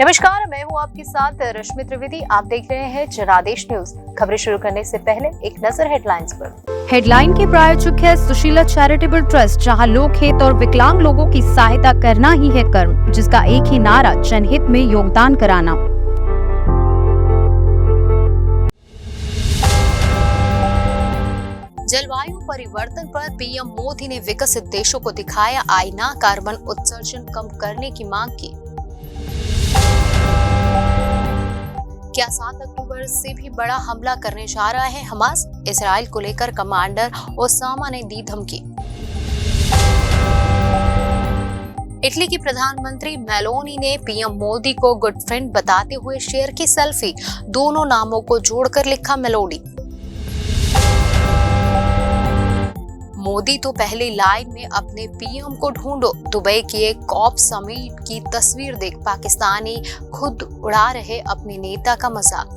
नमस्कार, मैं हूँ आपके साथ रश्मि त्रिवेदी। आप देख रहे हैं जनादेश न्यूज। खबरें शुरू करने से पहले एक नजर हेडलाइंस पर। हेडलाइन के प्रायोजक है सुशीला चैरिटेबल ट्रस्ट, जहां लोक हित और विकलांग लोगों की सहायता करना ही है कर्म, जिसका एक ही नारा जनहित में योगदान कराना। जलवायु परिवर्तन पर पीएम मोदी ने विकसित देशों को दिखाया आईना, कार्बन उत्सर्जन कम करने की मांग की। क्या 7 अक्टूबर से भी बड़ा हमला करने जा रहा है हमास? इजराइल को लेकर कमांडर ओसामा ने दी धमकी। इटली की प्रधानमंत्री मेलोनी ने पीएम मोदी को गुड फ्रेंड बताते हुए शेयर की सेल्फी। दोनों नामों को जोड़कर लिखा मेलोनी। मोदी तो पहली लाइन में अपने पीएम को ढूंढो। दुबई की एक कॉप समिट की तस्वीर देख पाकिस्तानी खुद उड़ा रहे अपने नेता का मजाक।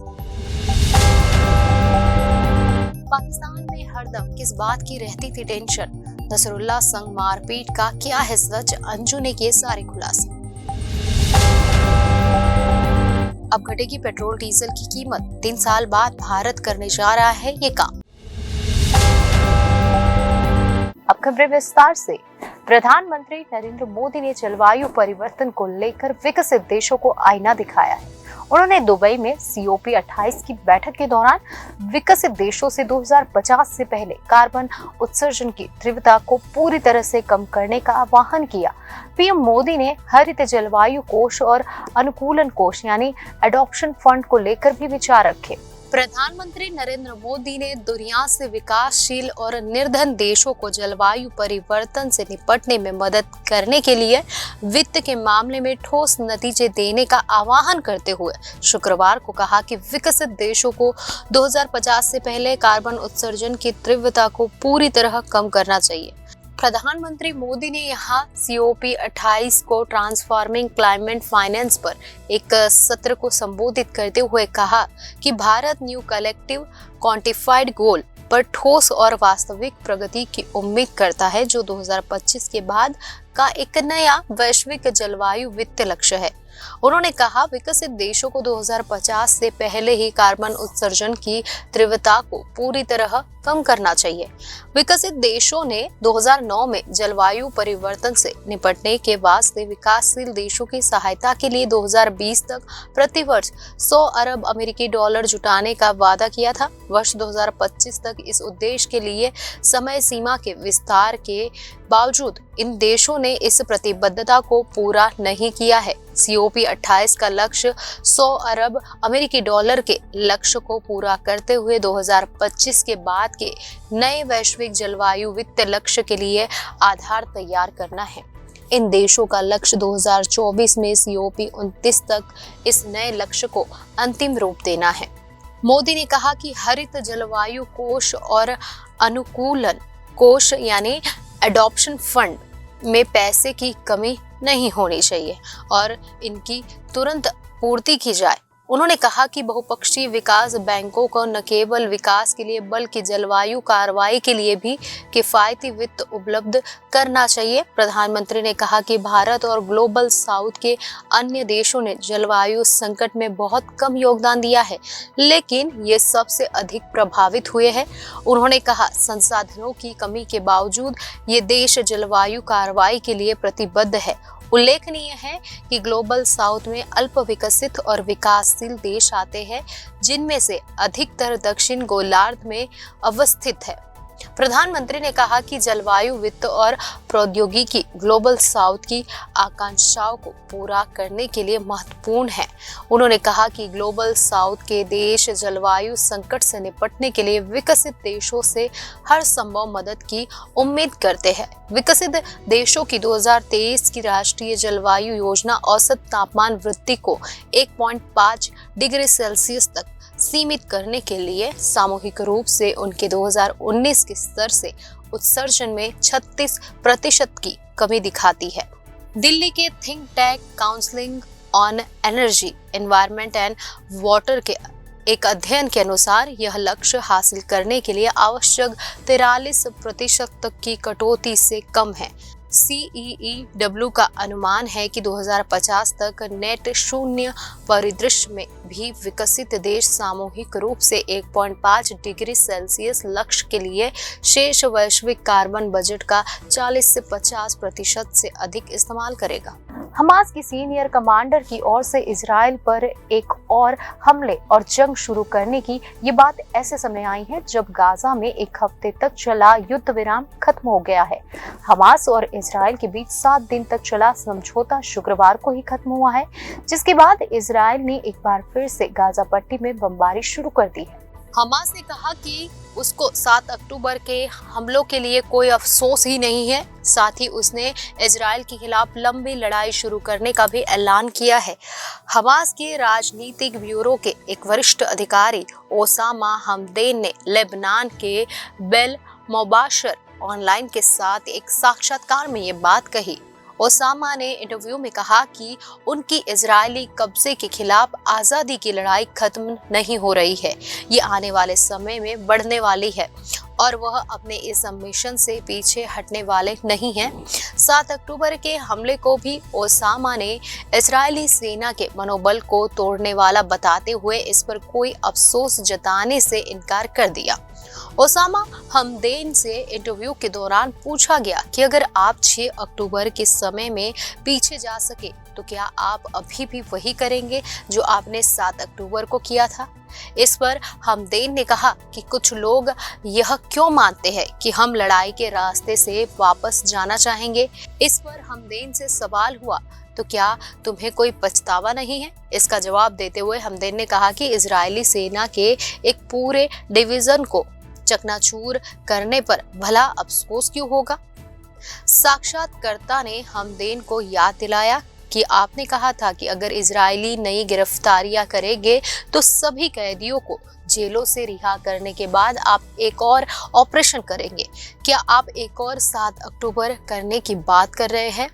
पाकिस्तान में हरदम किस बात की रहती थी टेंशन? नसरुल्लाह संग मारपीट का क्या है सच? अंजू ने किए सारे खुलासे। अब घटेगी पेट्रोल डीजल की कीमत। 3 साल बाद भारत करने जा रहा है ये काम। अब खबरें विस्तार से। प्रधानमंत्री नरेंद्र मोदी ने जलवायु परिवर्तन को लेकर विकसित देशों को आईना दिखाया है। उन्होंने दुबई में COP28 की बैठक के दौरान विकसित देशों से 2050 से पहले कार्बन उत्सर्जन की तीव्रता को पूरी तरह से कम करने का आह्वान किया। पीएम मोदी ने हरित जलवायु कोष और अनुकूलन कोष यानी एडॉप्शन फंड को लेकर भी विचार रखे। प्रधानमंत्री नरेंद्र मोदी ने दुनिया से विकासशील और निर्धन देशों को जलवायु परिवर्तन से निपटने में मदद करने के लिए वित्त के मामले में ठोस नतीजे देने का आह्वान करते हुए शुक्रवार को कहा कि विकसित देशों को 2050 से पहले कार्बन उत्सर्जन की तीव्रता को पूरी तरह कम करना चाहिए। प्रधानमंत्री मोदी ने यहाँ COP28 को ट्रांसफॉर्मिंग क्लाइमेट फाइनेंस पर एक सत्र को संबोधित करते हुए कहा कि भारत न्यू कलेक्टिव क्वांटिफाइड गोल पर ठोस और वास्तविक प्रगति की उम्मीद करता है, जो 2025 के बाद का एक नया वैश्विक जलवायु वित्त लक्ष्य है। उन्होंने कहा विकसित देशों को 2050 से पहले ही कार्बन उत्सर्जन की तीव्रता को पूरी तरह कम करना चाहिए। विकसित देशों ने 2009 में जलवायु परिवर्तन से निपटने के वास्ते विकासशील देशों की सहायता के लिए 2020 तक प्रतिवर्ष 100 अरब अमेरिकी डॉलर जुटाने का वादा किया था। वर्ष 2025 तक इस उद्देश्य के लिए समय सीमा के विस्तार के बावजूद इन देशों ने इस प्रतिबद्धता को पूरा नहीं किया है। COP28 का लक्ष्य 100 अरब अमेरिकी डॉलर के लक्ष्य को पूरा करते हुए 2025 के बाद के नए वैश्विक जलवायु वित्त लक्ष्य के लिए आधार तैयार करना है। इन देशों का लक्ष्य 2024 में COP29 तक इस नए लक्ष्य को अंतिम रूप देना है। मोदी ने कहा कि हरित जलवायु कोष और अनुकूलन कोष यानी एडॉप्शन फंड में पैसे की कमी नहीं होनी चाहिए और इनकी तुरंत पूर्ति की जाए। उन्होंने कहा कि बहुपक्षीय विकास बैंकों को न केवल विकास के लिए बल्कि जलवायु कार्रवाई के लिए भी किफायती वित्त उपलब्ध करना चाहिए। प्रधानमंत्री ने कहा कि भारत और ग्लोबल साउथ के अन्य देशों ने जलवायु संकट में बहुत कम योगदान दिया है, लेकिन ये सबसे अधिक प्रभावित हुए हैं। उन्होंने कहा संसाधनों की कमी के बावजूद ये देश जलवायु कार्रवाई के लिए प्रतिबद्ध है। उल्लेखनीय है कि ग्लोबल साउथ में अल्प विकसित और विकासशील देश आते हैं, जिनमें से अधिकतर दक्षिण गोलार्ध में अवस्थित है। प्रधानमंत्री ने कहा कि जलवायु वित्त और प्रौद्योगिकी ग्लोबल साउथ की आकांक्षाओं को पूरा करने के लिए महत्वपूर्ण है। उन्होंने कहा कि ग्लोबल साउथ के देश जलवायु संकट से निपटने के लिए विकसित देशों से हर संभव मदद की उम्मीद करते हैं। विकसित देशों की 2023 की राष्ट्रीय जलवायु योजना औसत तापमान वृद्धि को 1.5 डिग्री सेल्सियस तक सीमित करने के लिए सामूहिक रूप से उनके 2019 के स्तर से उत्सर्जन में 36% की कमी दिखाती है। दिल्ली के think tank counselling on energy, environment and water के एक अध्ययन के अनुसार यह लक्ष्य हासिल करने के लिए आवश्यक 43% तक की कटौती से कम है। CEEW का अनुमान है कि 2050 तक नेट शून्य परिदृश्य में भी विकसित देश सामूहिक रूप से 1.5 डिग्री सेल्सियस लक्ष्य के लिए शेष वैश्विक कार्बन बजट का 40 से 50% से अधिक इस्तेमाल करेगा। हमास की सीनियर कमांडर की ओर से इजराइल पर एक और हमले और जंग शुरू करने की ये बात ऐसे समय आई है जब गाजा में एक हफ्ते तक चला युद्ध विराम खत्म हो गया है। हमास और इजराइल के बीच 7 दिन तक चला समझौता शुक्रवार को ही खत्म हुआ है, जिसके बाद इजराइल ने एक बार फिर से गाजा पट्टी में बमबारी शुरू कर दी है। हमास ने कहा कि उसको 7 अक्टूबर के हमलों के लिए कोई अफसोस ही नहीं है। साथ ही उसने इजराइल के खिलाफ लंबी लड़ाई शुरू करने का भी ऐलान किया है। हमास के राजनीतिक ब्यूरो के एक वरिष्ठ अधिकारी ओसामा हमदेन ने लेबनान के बेल मोबाशर ऑनलाइन के साथ एक साक्षात्कार में ये बात कही। ओसामा ने इंटरव्यू में कहा कि उनकी इजरायली कब्जे के खिलाफ आज़ादी की लड़ाई खत्म नहीं हो रही है, ये आने वाले समय में बढ़ने वाली है और वह अपने इस मिशन से पीछे हटने वाले नहीं हैं। 7 अक्टूबर के हमले को भी ओसामा ने इजरायली सेना के मनोबल को तोड़ने वाला बताते हुए इस पर कोई अफसोस जताने से इनकार कर दिया। ओसामा हमदेन से इंटरव्यू के दौरान पूछा गया कि अगर आप 6 अक्टूबर के समय में पीछे जा सके तो क्या आप अभी भी वही करेंगे जो आपने 7 अक्टूबर को किया था। इस पर हमदेन ने कहा कि कुछ लोग यह क्यों मानते हैं कि हम लड़ाई के रास्ते से वापस जाना चाहेंगे। इस पर हमदेन से सवाल हुआ तो क्या तुम्हें कोई पछतावा नहीं है। इसका जवाब देते हुए हमदेन ने कहा कि इजरायली सेना के एक पूरे डिवीजन को चकनाचूर करने पर भला अफसोस क्यों होगा। साक्षात्कारकर्ता ने हमदेन को याद दिलाया कि आपने कहा था कि अगर इजरायली नई गिरफ्तारियां करेंगे तो सभी कैदियों को जेलों से रिहा करने के बाद आप एक और ऑपरेशन करेंगे। क्या आप एक और 7 अक्टूबर करने की बात कर रहे हैं।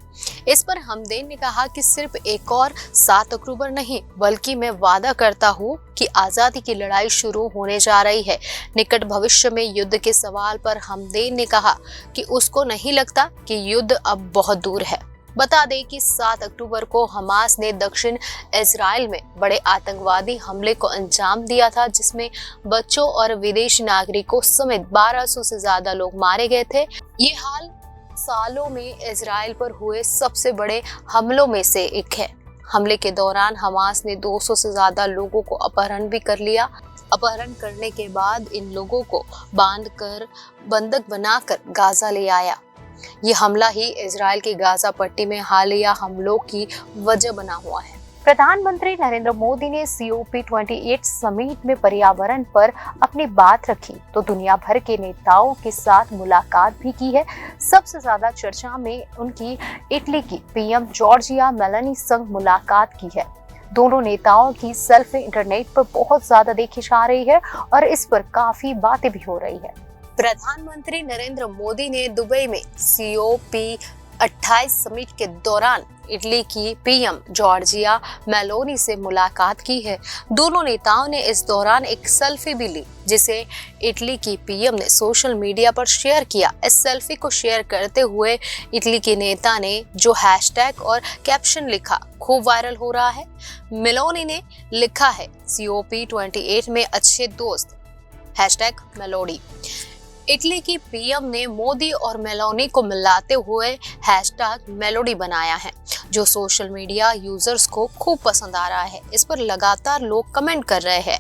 इस पर हमदेन ने कहा कि सिर्फ एक और 7 अक्टूबर नहीं, बल्कि मैं वादा करता हूँ कि आज़ादी की लड़ाई शुरू होने जा रही है। निकट भविष्य में युद्ध के सवाल पर हमदेन ने कहा कि उसको नहीं लगता कि युद्ध अब बहुत दूर है। बता दें कि 7 अक्टूबर को हमास ने दक्षिण इजराइल में बड़े आतंकवादी हमले को अंजाम दिया था, जिसमें बच्चों और विदेशी नागरिकों समेत 1200 से ज्यादा लोग मारे गए थे। ये हाल सालों में इजराइल पर हुए सबसे बड़े हमलों में से एक है। हमले के दौरान हमास ने 200 से ज्यादा लोगों को अपहरण भी कर लिया। अपहरण करने के बाद इन लोगों को बांधकर बंधक बनाकर गाजा ले आया। ये हमला ही इजराइल की गाजा पट्टी में हालिया हमलों की वजह बना हुआ है। प्रधानमंत्री नरेंद्र मोदी ने COP28 समिट में पर्यावरण पर अपनी बात रखी तो दुनिया भर के नेताओं के साथ मुलाकात भी की है। सबसे ज्यादा चर्चा में उनकी इटली की PM जॉर्जिया मेलोनी संग मुलाकात की है। दोनों नेताओं की सेल्फी इंटरनेट पर बहुत ज्यादा देखी जा रही है और इस पर काफी बातें भी हो रही है। प्रधानमंत्री नरेंद्र मोदी ने दुबई में COP28 समिट के दौरान इटली की PM जॉर्जिया मेलोनी से मुलाकात की है। दोनों नेताओं ने इस दौरान एक सेल्फी भी ली, जिसे इटली की PM ने सोशल मीडिया पर शेयर किया। इस सेल्फी को शेयर करते हुए इटली के नेता ने जो हैशटैग और कैप्शन लिखा, खूब वायरल हो रहा है। मेलोनी ने लिखा है COP28 में अच्छे दोस्त #मेलोडी। इटली की PM ने मोदी और मेलोनी को मिलाते हुए #मेलोडी बनाया है, जो सोशल मीडिया यूजर्स को खूब पसंद आ रहा है। इस पर लगातार लोग कमेंट कर रहे हैं।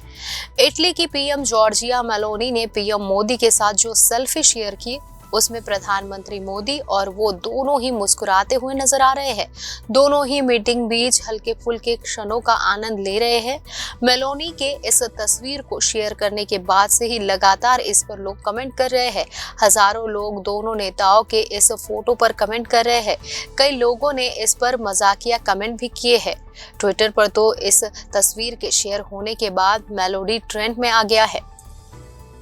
इटली की PM जॉर्जिया मेलोनी ने PM मोदी के साथ जो सेल्फी शेयर की उसमें प्रधानमंत्री मोदी और वो दोनों ही मुस्कुराते हुए नजर आ रहे हैं। दोनों ही मीटिंग बीच हल्के फुल्के क्षणों का आनंद ले रहे हैं। मेलोनी के इस तस्वीर को शेयर करने के बाद से ही लगातार इस पर लोग कमेंट कर रहे हैं। हजारों लोग दोनों नेताओं के इस फोटो पर कमेंट कर रहे हैं। कई लोगों ने इस पर मजाकिया कमेंट भी किए हैं। ट्विटर पर तो इस तस्वीर के शेयर होने के बाद मेलोडी ट्रेंड में आ गया है।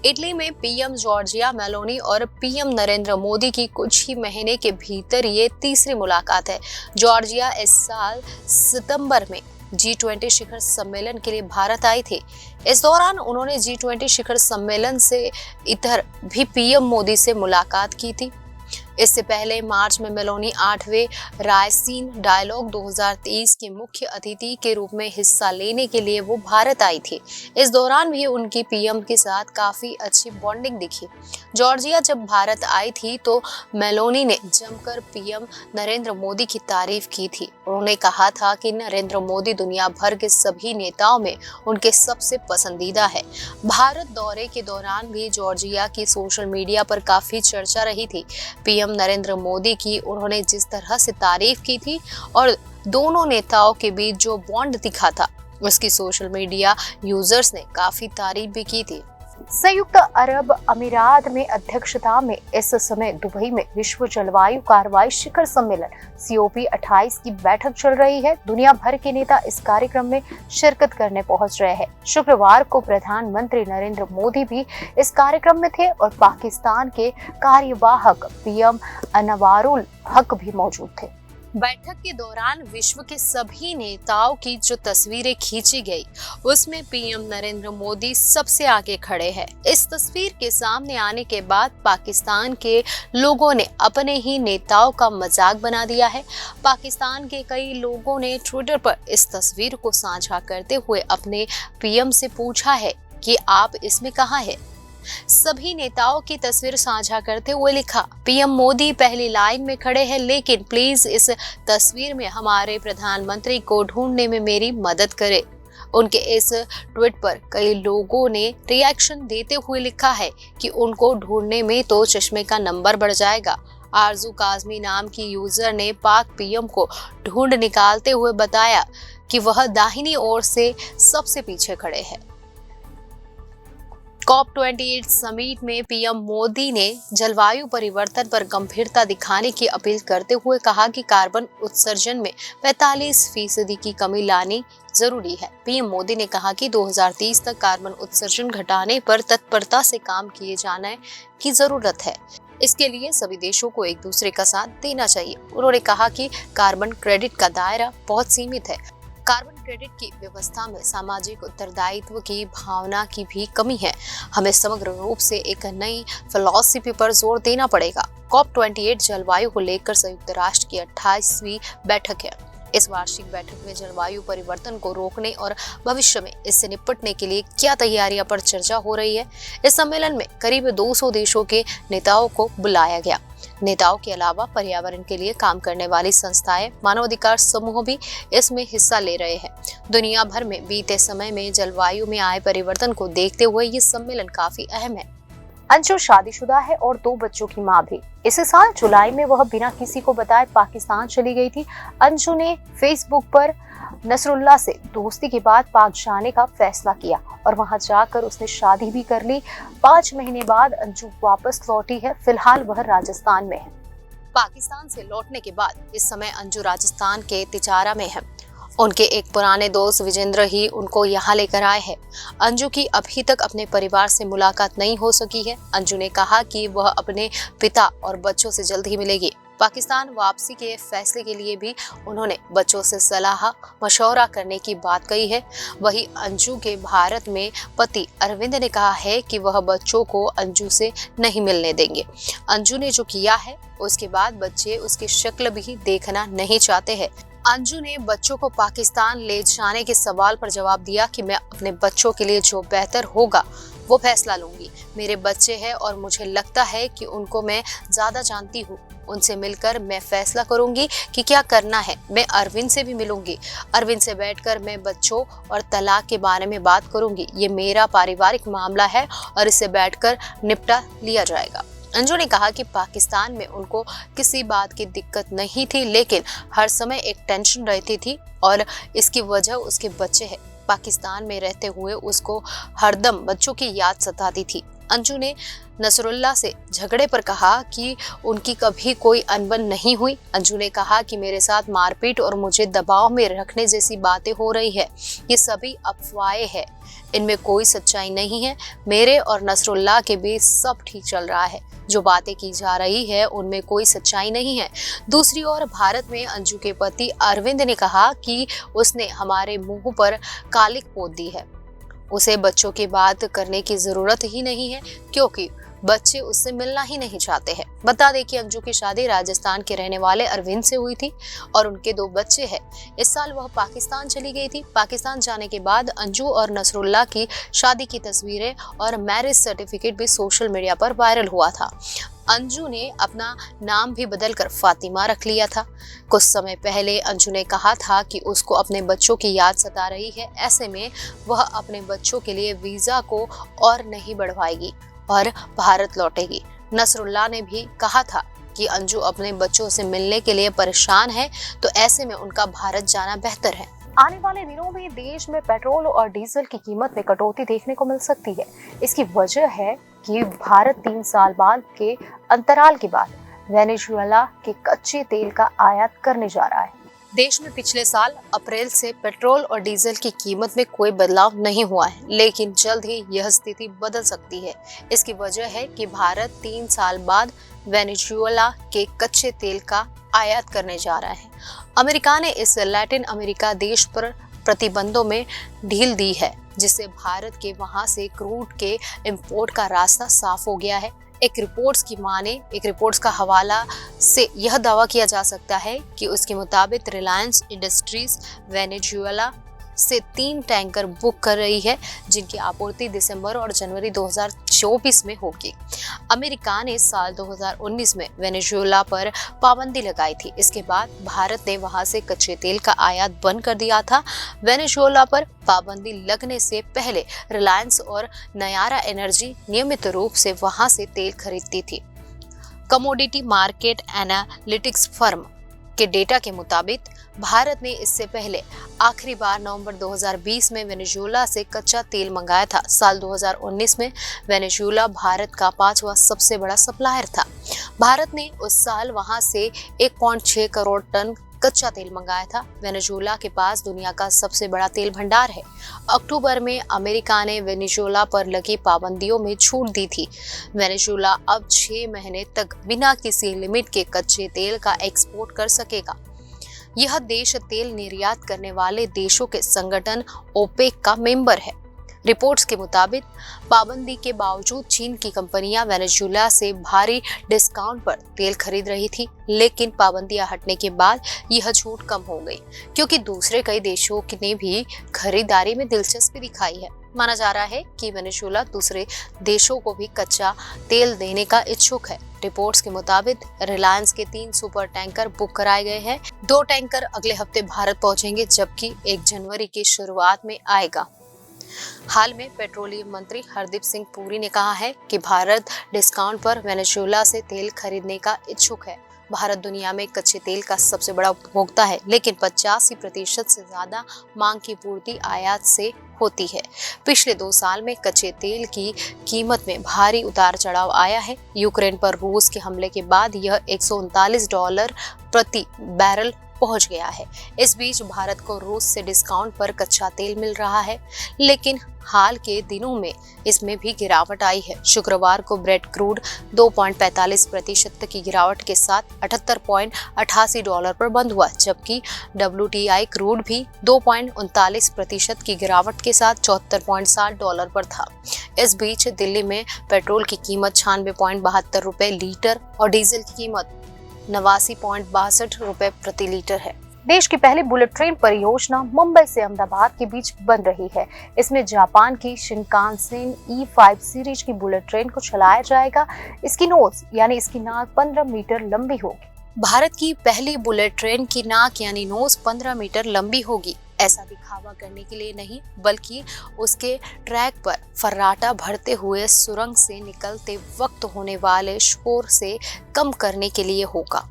इटली में PM जॉर्जिया मेलोनी और PM नरेंद्र मोदी की कुछ ही महीने के भीतर ये तीसरी मुलाकात है। जॉर्जिया इस साल सितंबर में G20 शिखर सम्मेलन के लिए भारत आई थी। इस दौरान उन्होंने G20 शिखर सम्मेलन से इतर भी PM मोदी से मुलाकात की थी। इससे पहले मार्च में मेलोनी 8वें रायसीन डायलॉग 2023 के मुख्य अतिथि के रूप में हिस्सा लेने के लिए वो भारत आई थी। इस दौरान भी उनकी पीएम के साथ काफी अच्छी बॉन्डिंग दिखी। जॉर्जिया जब भारत आई थी तो मेलोनी ने जमकर पीएम नरेंद्र मोदी की तारीफ की थी। उन्होंने कहा था कि नरेंद्र मोदी दुनिया भर के सभी नेताओं में उनके सबसे पसंदीदा है। भारत दौरे के दौरान भी जॉर्जिया की सोशल मीडिया पर काफी चर्चा रही थी। पीएम नरेंद्र मोदी की उन्होंने जिस तरह से तारीफ की थी और दोनों नेताओं के बीच जो बॉन्ड दिखा था उसकी सोशल मीडिया यूजर्स ने काफी तारीफ भी की थी। संयुक्त अरब अमीरात में अध्यक्षता में इस समय दुबई में विश्व जलवायु कार्रवाई शिखर सम्मेलन COP28 की बैठक चल रही है। दुनिया भर के नेता इस कार्यक्रम में शिरकत करने पहुंच रहे हैं। शुक्रवार को प्रधानमंत्री नरेंद्र मोदी भी इस कार्यक्रम में थे और पाकिस्तान के कार्यवाहक PM अनवारुल हक भी मौजूद थे। बैठक के दौरान विश्व के सभी नेताओं की जो तस्वीरें खींची गई उसमें पीएम नरेंद्र मोदी सबसे आगे खड़े हैं। इस तस्वीर के सामने आने के बाद पाकिस्तान के लोगों ने अपने ही नेताओं का मजाक बना दिया है। पाकिस्तान के कई लोगों ने ट्विटर पर इस तस्वीर को साझा करते हुए अपने पीएम से पूछा है कि आप इसमें कहाँ हैं। सभी नेताओं की तस्वीर साझा करते हुए लिखा, पीएम मोदी पहली लाइन में खड़े हैं, लेकिन प्लीज इस तस्वीर में हमारे प्रधानमंत्री को ढूंढने में मेरी मदद करें। उनके इस ट्वीट पर कई लोगों ने रिएक्शन देते हुए लिखा है कि उनको ढूंढने में तो चश्मे का नंबर बढ़ जाएगा। आरजू काजमी नाम की यूजर ने पाक पीएम को ढूंढ निकालते हुए बताया कि वह दाहिनी ओर से सबसे पीछे खड़े हैं। COP28 समिट में पीएम मोदी ने जलवायु परिवर्तन पर गंभीरता दिखाने की अपील करते हुए कहा कि कार्बन उत्सर्जन में 45% की कमी लानी जरूरी है। पीएम मोदी ने कहा कि 2030 तक कार्बन उत्सर्जन घटाने पर तत्परता से काम किए जाने की जरूरत है। इसके लिए सभी देशों को एक दूसरे का साथ देना चाहिए। उन्होंने कहा कि कार्बन क्रेडिट का दायरा बहुत सीमित है। कार्बन क्रेडिट की व्यवस्था में सामाजिक उत्तरदायित्व की भावना की भी कमी है। हमें समग्र रूप से एक नई फिलॉसफी पर जोर देना पड़ेगा। COP28 जलवायु को लेकर संयुक्त राष्ट्र की 28वीं बैठक है। इस वार्षिक बैठक में जलवायु परिवर्तन को रोकने और भविष्य में इससे निपटने के लिए क्या तैयारियां पर चर्चा हो रही है। इस सम्मेलन में करीब 200 देशों के नेताओं को बुलाया गया। नेताओं के अलावा पर्यावरण के लिए काम करने वाली संस्थाएं, मानवाधिकार समूह भी इसमें हिस्सा ले रहे हैं। दुनिया भर में बीते समय में जलवायु में आए परिवर्तन को देखते हुए ये सम्मेलन काफी अहम है। अंशु शादीशुदा है और 2 बच्चों की मां भी। इसी साल जुलाई में वह बिना किसी को बताए पाकिस्तान चली गई थी। अंशु ने फेसबुक पर नसरुल्लाह से दोस्ती के बाद पाक जाने का फैसला किया और वहां जाकर उसने शादी भी कर ली। 5 महीने बाद अंशु वापस लौटी है। फिलहाल वह राजस्थान में है। पाकिस्तान से लौटने के बाद इस समय अंशु राजस्थान के तिजारा में है। उनके एक पुराने दोस्त विजेंद्र ही उनको यहाँ लेकर आए हैं। अंजू की अभी तक अपने परिवार से मुलाकात नहीं हो सकी है। अंजू ने कहा कि वह अपने पिता और बच्चों से जल्द ही मिलेगी। पाकिस्तान वापसी के फैसले के लिए भी उन्होंने बच्चों से सलाह मशवरा करने की बात कही है। वहीं अंजू के भारत में पति अरविंद ने कहा है कि वह बच्चों को अंजू से नहीं मिलने देंगे। अंजू ने जो किया है उसके बाद बच्चे उसकी शक्ल भी देखना नहीं चाहते हैं। अंजू ने बच्चों को पाकिस्तान ले जाने के सवाल पर जवाब दिया कि मैं अपने बच्चों के लिए जो बेहतर होगा वो फैसला लूंगी। मेरे बच्चे हैं और मुझे लगता है कि उनको मैं ज्यादा जानती हूँ। उनसे मिलकर मैं फैसला करूंगी कि क्या करना है। मैं अरविंद से भी मिलूंगी। अरविंद से बैठकर मैं बच्चों और तलाक के बारे में बात करूंगी। ये मेरा पारिवारिक मामला है और इसे बैठकर निपटा लिया जाएगा। अंजू ने कहा कि पाकिस्तान में उनको किसी बात की दिक्कत नहीं थी, लेकिन हर समय एक टेंशन रहती थी और इसकी वजह उसके बच्चे हैं। पाकिस्तान में रहते हुए उसको हरदम बच्चों की याद सताती थी। अंजू ने नसरुल्लाह से झगड़े पर कहा कि उनकी कभी कोई अनबन नहीं हुई। अंजू ने कहा कि मेरे साथ मारपीट और मुझे दबाव में रखने जैसी बातें हो रही है, ये सभी अफवाहें हैं, इनमें कोई सच्चाई नहीं है। मेरे और नसरुल्लाह के बीच सब ठीक चल रहा है। जो बातें की जा रही है उनमें कोई सच्चाई नहीं है। दूसरी ओर भारत में अंजू के पति अरविंद ने कहा कि उसने हमारे मुंह पर कालिक पोत दी है। उसे बच्चों की बात करने की जरूरत ही नहीं है, क्योंकि बच्चे उससे मिलना ही नहीं चाहते हैं। बता दें कि अंजू की शादी राजस्थान के रहने वाले अरविंद से हुई थी और उनके 2 बच्चे हैं। इस साल वह पाकिस्तान चली गई थी। पाकिस्तान जाने के बाद अंजू और नसरुल्लाह की शादी की तस्वीरें और मैरिज सर्टिफिकेट भी सोशल मीडिया पर वायरल हुआ था। अंजू ने अपना नाम भी बदलकर फातिमा रख लिया था। कुछ समय पहले अंजू ने कहा था कि उसको अपने बच्चों की याद सता रही है, ऐसे में वह अपने बच्चों के लिए वीजा को और नहीं बढ़वाएगी और भारत लौटेगी। नसरुल्लाह ने भी कहा था कि अंजू अपने बच्चों से मिलने के लिए परेशान है, तो ऐसे में उनका भारत जाना बेहतर है। आने वाले दिनों में देश में पेट्रोल और डीजल की कीमत में कटौती देखने को मिल सकती है। इसकी वजह है कि भारत 3 साल बाद के अंतराल के बाद वेनेजुएला के कच्चे तेल का आयात करने जा रहा है। देश में पिछले साल अप्रैल से पेट्रोल और डीजल की कीमत में कोई बदलाव नहीं हुआ है, लेकिन जल्द ही यह स्थिति बदल सकती है। इसकी वजह है कि भारत 3 साल बाद वेनेजुएला के कच्चे तेल का आयात करने जा रहा है। अमेरिका ने इस लैटिन अमेरिका देश पर प्रतिबंधों में ढील दी है, जिससे भारत के वहां से क्रूड के इंपोर्ट का रास्ता साफ हो गया है। एक रिपोर्ट्स का हवाला से यह दावा किया जा सकता है कि उसके मुताबिक रिलायंस इंडस्ट्रीज वेनेजुएला से 3 टैंकर बुक कर रही है, जिनकी आपूर्ति दिसंबर और जनवरी 2024 में होगी। अमेरिका ने साल 2019 में वेनेजुएला पर पाबंदी लगाई थी। इसके बाद भारत ने वहां से कच्चे तेल का आयात बंद कर दिया था। वेनेजुएला पर पाबंदी लगने से पहले रिलायंस और नयारा एनर्जी नियमित रूप से वहां से तेल खरीदती थी। कमोडिटी मार्केट एनालिटिक्स फर्म के डेटा के मुताबिक भारत ने इससे पहले आखिरी बार नवंबर 2020 में वेनेजुएला से कच्चा तेल मंगाया था। साल 2019 में वेनेजुएला भारत का 5वां सबसे बड़ा सप्लायर था। भारत ने उस साल वहां से 1.6 करोड़ टन कच्चा तेल मंगाया था। वेनेजुएला के पास दुनिया का सबसे बड़ा तेल भंडार है। अक्टूबर में अमेरिका ने वेनेजुएला पर लगी पाबंदियों में छूट दी थी। वेनेजुएला अब 6 महीने तक बिना किसी लिमिट के कच्चे तेल का एक्सपोर्ट कर सकेगा। यह देश तेल निर्यात करने वाले देशों के संगठन ओपेक का मेंबर है। रिपोर्ट्स के मुताबिक पाबंदी के बावजूद चीन की कंपनियां वेनेजुएला से भारी डिस्काउंट पर तेल खरीद रही थी, लेकिन पाबंदियां हटने के बाद यह छूट कम हो गई, क्योंकि दूसरे कई देशों ने भी खरीदारी में दिलचस्पी दिखाई है। माना जा रहा है कि वेनेजुएला दूसरे देशों को भी कच्चा तेल देने का इच्छुक है। रिपोर्ट्स के मुताबिक रिलायंस के 3 सुपर टैंकर बुक कराए गए हैं। 2 टैंकर अगले हफ्ते भारत पहुंचेंगे, जबकि 1 जनवरी की शुरुआत में आएगा। हाल में पेट्रोलियम मंत्री हरदीप सिंह पुरी ने कहा है कि भारत डिस्काउंट पर वेनेजुएला से तेल खरीदने का इच्छुक है। भारत दुनिया में कच्चे तेल का सबसे बड़ा उपभोक्ता है, लेकिन 85% से ज्यादा मांग की पूर्ति आयात से होती है। पिछले 2 साल में कच्चे तेल की कीमत में भारी उतार चढ़ाव आया है। यूक्रेन पर रूस के हमले के बाद यह $139 प्रति बैरल पहुंच गया है। इस बीच भारत को रूस से डिस्काउंट पर कच्चा तेल मिल रहा है, लेकिन हाल के दिनों में इसमें भी गिरावट आई है। शुक्रवार को ब्रेट क्रूड 2.45% की गिरावट के साथ $78.88 पर बंद हुआ, जबकि WTI क्रूड भी 2.39% की गिरावट के साथ $74.60 पर था। इस बीच दिल्ली में पेट्रोल की कीमत 96.72 रुपए लीटर और डीजल की कीमत 89.62 रुपए प्रति लीटर है। देश की पहली बुलेट ट्रेन परियोजना मुंबई से अहमदाबाद के बीच बन रही है। इसमें जापान की शिनकानसेन E5 सीरीज की बुलेट ट्रेन को चलाया जाएगा। इसकी नोज यानी इसकी नाक 15 मीटर लंबी होगी। भारत की पहली बुलेट ट्रेन की नाक यानी नोज 15 मीटर लंबी होगी। ऐसा दिखावा करने के लिए नहीं, बल्कि उसके ट्रैक पर फर्राटा भरते हुए सुरंग से निकलते वक्त होने वाले शोर से कम करने के लिए होगा।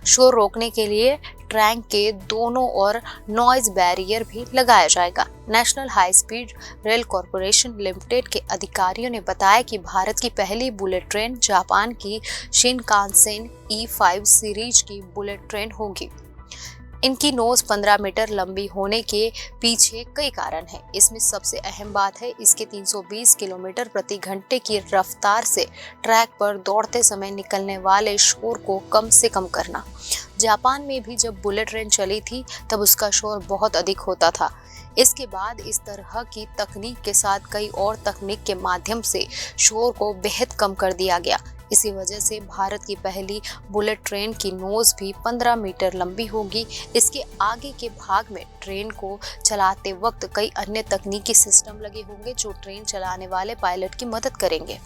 शोर रोकने के लिए ट्रैक के दोनों ओर नॉइज बैरियर भी लगाया जाएगा। National high speed rail corporation limited के अधिकारियों ने बताया कि भारत की पहली बुलेट ट्रेन जापान की शिनकानसेन E5 सीरीज की बुलेट ट्रेन होगी। इनकी नोज 15 मीटर लंबी होने के पीछे कई कारण हैं। इसमें सबसे अहम बात है इसके 320 किलोमीटर प्रति घंटे की रफ्तार से ट्रैक पर दौड़ते समय निकलने वाले शोर को कम से कम करना। जापान में भी जब बुलेट ट्रेन चली थी तब उसका शोर बहुत अधिक होता था। इसके बाद इस तरह की तकनीक के साथ कई और तकनीक के माध्यम से शोर को बेहद कम कर दिया गया। इसी वजह से भारत की पहली बुलेट ट्रेन की नोज भी 15 मीटर लंबी होगी। इसके आगे के भाग में ट्रेन को चलाते वक्त कई अन्य तकनीकी सिस्टम लगे होंगे जो ट्रेन चलाने वाले पायलट की मदद करेंगे।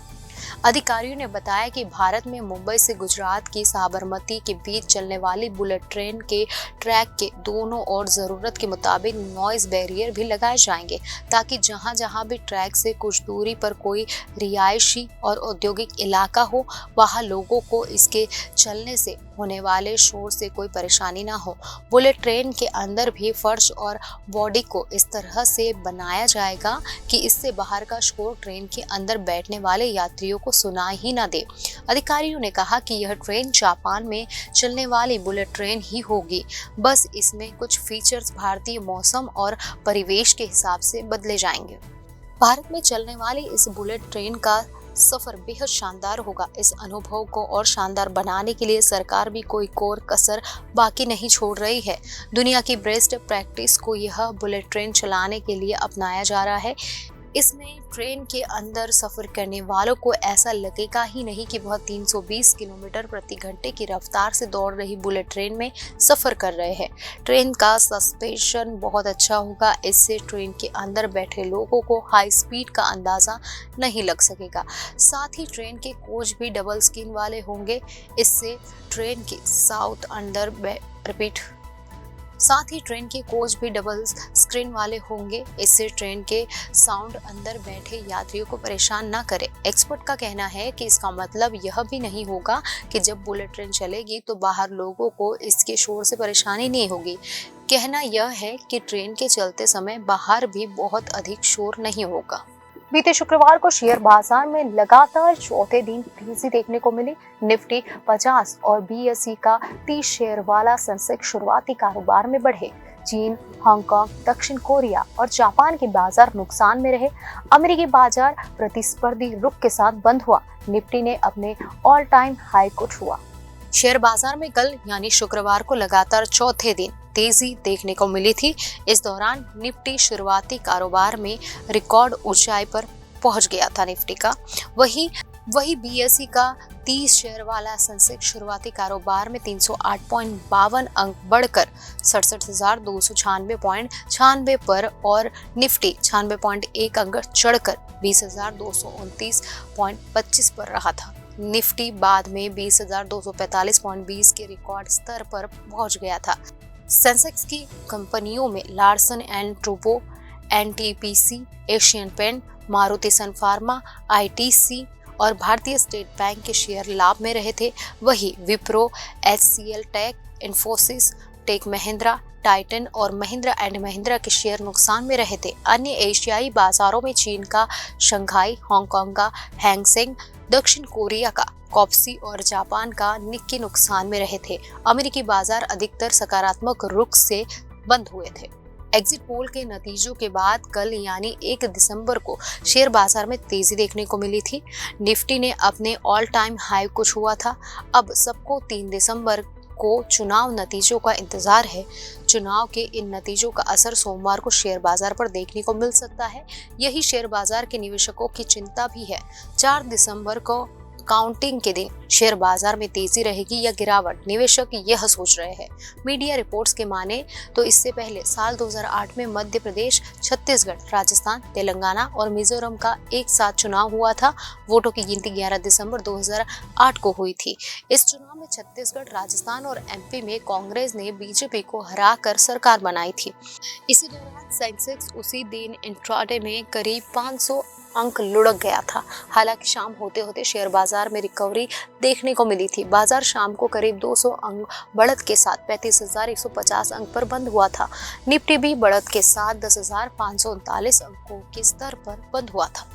अधिकारियों ने बताया कि भारत में मुंबई से गुजरात की साबरमती के बीच चलने वाली बुलेट ट्रेन के ट्रैक के दोनों ओर जरूरत के मुताबिक नॉइज बैरियर भी लगाए जाएंगे, ताकि जहां जहां भी ट्रैक से कुछ दूरी पर कोई रिहायशी और औद्योगिक इलाका हो, वहां लोगों को इसके चलने से होने वाले शोर से कोई परेशानी ना हो। बुलेट ट्रेन के अंदर भी फर्श और बॉडी को इस तरह से बनाया जाएगा कि इससे बाहर का शोर ट्रेन के अंदर बैठने वाले यात्रियों को सुनाई ही ना दे। अधिकारियों ने कहा कि यह ट्रेन जापान में चलने वाली बुलेट ट्रेन ही होगी, बस इसमें कुछ फीचर्स भारतीय मौसम और परिवेश के हिसाब से बदले जाएंगे। भारत में चलने वाली इस बुलेट ट्रेन का सफर बेहद शानदार होगा। इस अनुभव को और शानदार बनाने के लिए सरकार भी कोई कोर कसर बाकी नहीं छोड़ रही है। दुनिया की बेस्ट प्रैक्टिस को यह बुलेट ट्रेन चलाने के लिए अपनाया जा रहा है। इसमें ट्रेन के अंदर सफर करने वालों को ऐसा लगेगा ही नहीं कि वह 320 किलोमीटर प्रति घंटे की रफ्तार से दौड़ रही बुलेट ट्रेन में सफर कर रहे हैं। ट्रेन का सस्पेंशन बहुत अच्छा होगा, इससे ट्रेन के अंदर बैठे लोगों को हाई स्पीड का अंदाजा नहीं लग सकेगा। साथ ही ट्रेन के कोच भी डबल स्क्रीन वाले होंगे, इससे ट्रेन के ट्रेन के कोच भी डबल स्क्रीन वाले होंगे, इससे ट्रेन के साउंड अंदर बैठे यात्रियों को परेशान ना करे। एक्सपर्ट का कहना है कि इसका मतलब यह भी नहीं होगा कि जब बुलेट ट्रेन चलेगी तो बाहर लोगों को इसके शोर से परेशानी नहीं होगी। कहना यह है कि ट्रेन के चलते समय बाहर भी बहुत अधिक शोर नहीं होगा। बीते शुक्रवार को शेयर बाजार में लगातार चौथे दिन तेजी देखने को मिली। निफ्टी 50 और बीएसई का 30 शेयर वाला सेंसेक्स शुरुआती कारोबार में बढ़े। चीन, हांगकांग, दक्षिण कोरिया और जापान के बाजार नुकसान में रहे। अमेरिकी बाजार प्रतिस्पर्धी रुख के साथ बंद हुआ। निफ्टी ने अपने ऑल टाइम हाई को छुआ। शेयर बाजार में कल यानी शुक्रवार को लगातार चौथे दिन तेजी देखने को मिली थी। इस दौरान निफ्टी शुरुआती कारोबार में रिकॉर्ड ऊंचाई पर पहुंच गया था निफ्टी का। वही बीएसई का 30 शेयर वाला सेंसेक्स शुरुआती कारोबार में 308.52 अंक बढ़कर 67,296.96 पर और निफ्टी 96.1 अंक चढ़कर 20,229.25 पर रहा था। निफ्टी बाद में 20,245.20 के रिकॉर्ड स्तर पर पहुंच गया था। सेंसेक्स की कंपनियों में Larsen and Toubro, NTPC, Asian Paint, Maruti Sun Pharma, ITC और भारतीय स्टेट बैंक के शेयर लाभ में रहे थे। वही Wipro, HCL Tech, Infosys, Tech Mahindra, Titan और महिंद्रा एंड महिंद्रा के शेयर नुकसान में रहे थे। अन्य एशियाई बाजारों में चीन का शंघाई, हांगकांग का हैंगसेंग, दक्षिण कोरिया का कॉप्सी और जापान का निक्की नुकसान में रहे थे। अमेरिकी बाजार अधिकतर सकारात्मक रुख से बंद हुए थे। एग्जिट पोल के नतीजों के बाद कल यानी 1 दिसंबर को शेयर बाजार में तेजी देखने को मिली थी। निफ्टी ने अपने ऑल टाइम हाई को छुआ था। अब सबको 3 दिसंबर को चुनाव नतीजों का इंतजार है। चुनाव के इन नतीजों का असर सोमवार को शेयर बाजार पर देखने को मिल सकता है। यही शेयर बाजार के निवेशकों की चिंता भी है। 4 दिसंबर को काउंटिंग के दिन शेयर बाजार में तेजी रहेगी या गिरावट, निवेशक यह सोच रहे हैं। मीडिया रिपोर्ट्स के माने तो इससे पहले साल 2008 में मध्य प्रदेश, छत्तीसगढ़, राजस्थान, तेलंगाना और मिजोरम का एक साथ चुनाव हुआ था। वोटों की गिनती 11 दिसंबर 2008 को हुई थी। इस चुनाव में छत्तीसगढ़, राजस्थान और एमपी में कांग्रेस ने बीजेपी को हराकर सरकार बनाई थी। इसी दौरान सेंसेक्स उसी दिन इंट्राडे में करीब 500 अंक लुढ़क गया था। हालांकि शाम होते होते शेयर बाजार में रिकवरी देखने को मिली थी। बाजार शाम को करीब 200 अंक बढ़त के साथ 35,150 अंक पर बंद हुआ था। निफ्टी भी बढ़त के साथ 10,539 अंकों के स्तर पर बंद हुआ था।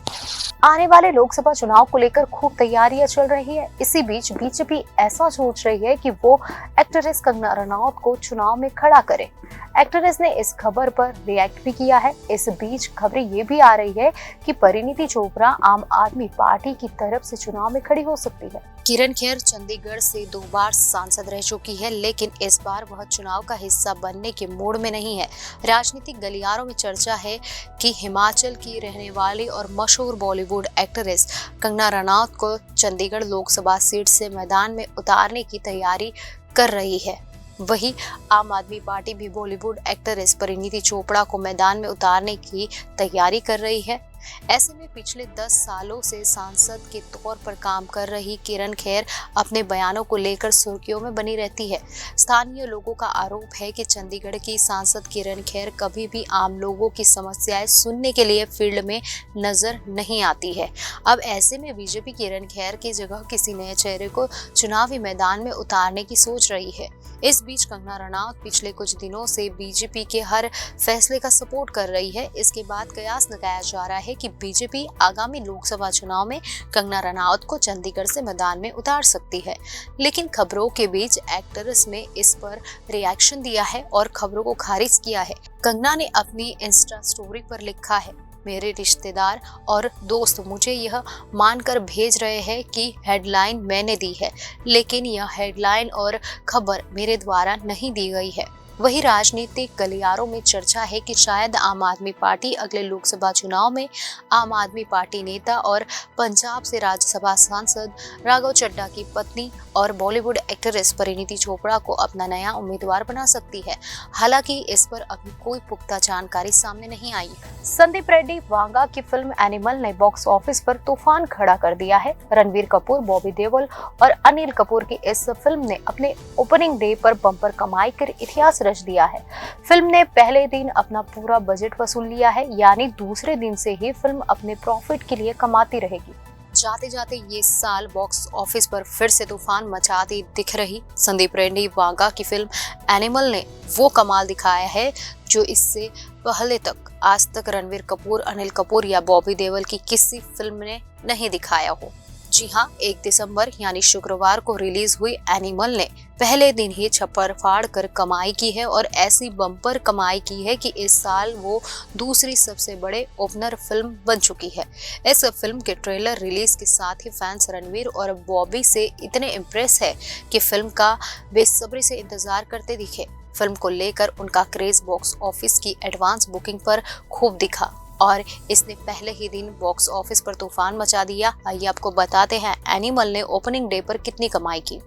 आने वाले लोकसभा चुनाव को लेकर खूब तैयारियां चल रही है। इसी बीच बीजेपी ऐसा सोच रही है कि वो एक्ट्रेस कंगना रनौत को चुनाव में खड़ा करे। एक्ट्रेस ने इस खबर पर रिएक्ट भी किया है। इस बीच खबरें ये भी आ रही है कि परिणीता परिणीति चोपड़ा आम आदमी पार्टी की तरफ से चुनाव में खड़ी हो सकती है। किरण खेर चंडीगढ़ से 2 बार सांसद रह चुकी है, लेकिन इस बार वह चुनाव का हिस्सा बनने के मूड में नहीं है। राजनीतिक गलियारों में चर्चा है कि हिमाचल की रहने वाली और मशहूर बॉलीवुड एक्ट्रेस कंगना रनौत को चंडीगढ़ लोकसभा सीट से मैदान में उतारने की तैयारी कर रही है। वहीं आम आदमी पार्टी भी बॉलीवुड एक्ट्रेस परिणीति चोपड़ा को मैदान में उतारने की तैयारी कर रही है। ऐसे में पिछले 10 सालों से सांसद के तौर पर काम कर रही किरण खेर अपने बयानों को लेकर सुर्खियों में बनी रहती है। स्थानीय लोगों का आरोप है कि चंडीगढ़ की सांसद किरण खेर कभी भी आम लोगों की समस्याएं सुनने के लिए फील्ड में नजर नहीं आती है। अब ऐसे में बीजेपी किरण खेर की जगह किसी नए चेहरे को चुनावी मैदान में उतारने की सोच रही है। इस बीच कंगना रनौत पिछले कुछ दिनों से बीजेपी के हर फैसले का सपोर्ट कर रही है। इसके बाद कयास लगाया जा रहा है कि बीजेपी आगामी लोकसभा चुनाव में कंगना रनौत को चंडीगढ़ से मैदान में उतार सकती है। लेकिन खबरों के बीच एक्ट्रेस ने इस पर रिएक्शन दिया है और खबरों को खारिज किया है। कंगना ने अपनी इंस्टा स्टोरी पर लिखा है, मेरे रिश्तेदार और दोस्त मुझे यह मानकर भेज रहे हैं कि हेडलाइन मैंने दी है, लेकिन यह हेडलाइन और खबर मेरे द्वारा नहीं दी गई है। वही राजनीतिक गलियारों में चर्चा है कि शायद आम आदमी पार्टी अगले लोकसभा चुनाव में आम आदमी पार्टी नेता और पंजाब से राज्यसभा सांसद राघव चड्ढा की पत्नी और बॉलीवुड एक्ट्रेस परिणीति चोपड़ा को अपना नया उम्मीदवार बना सकती है। हालांकि इस पर अभी कोई पुख्ता जानकारी सामने नहीं आई। संदीप रेड्डी वांगा की फिल्म एनिमल ने बॉक्स ऑफिस पर तूफान खड़ा कर दिया है। रणवीर कपूर, बॉबी देओल और अनिल कपूर की इस फिल्म ने अपने ओपनिंग डे पर बम्पर कमाई कर इतिहास रच दिया है। फिल्म ने पहले दिन अपना पूरा बजट वसूल लिया है, यानी दूसरे दिन से ही फिल्म अपने प्रॉफिट के लिए कमाती रहेगी। जाते जाते ये साल बॉक्स ऑफिस पर फिर से तूफान मचाती दिख रही संदीप रेड्डी वांगा की फिल्म एनिमल ने वो कमाल दिखाया है जो इससे पहले तक आज तक रणवीर कपूर, अनिल कपूर या बॉबी देओल की किसी फिल्म ने नहीं दिखाया हो। जी हाँ, 1 दिसंबर यानी शुक्रवार को रिलीज हुई एनिमल ने पहले दिन ही छप्पर फाड़ कर कमाई की है और ऐसी बम्पर कमाई की है कि इस साल वो दूसरी सबसे बड़े ओपनर फिल्म बन चुकी है। इस फिल्म के ट्रेलर रिलीज के साथ ही फैंस रणवीर और बॉबी से इतने इम्प्रेस है कि फिल्म का बेसब्री से इंतजार करते दिखे। फिल्म को लेकर उनका क्रेज बॉक्स ऑफिस की एडवांस बुकिंग पर खूब दिखा और इसने पहले ही दिन बॉक्स ऑफिस पर तूफान मचा दिया। आइए आपको बताते हैं एनिमल ने ओपनिंग डे पर कितनी कमाई की।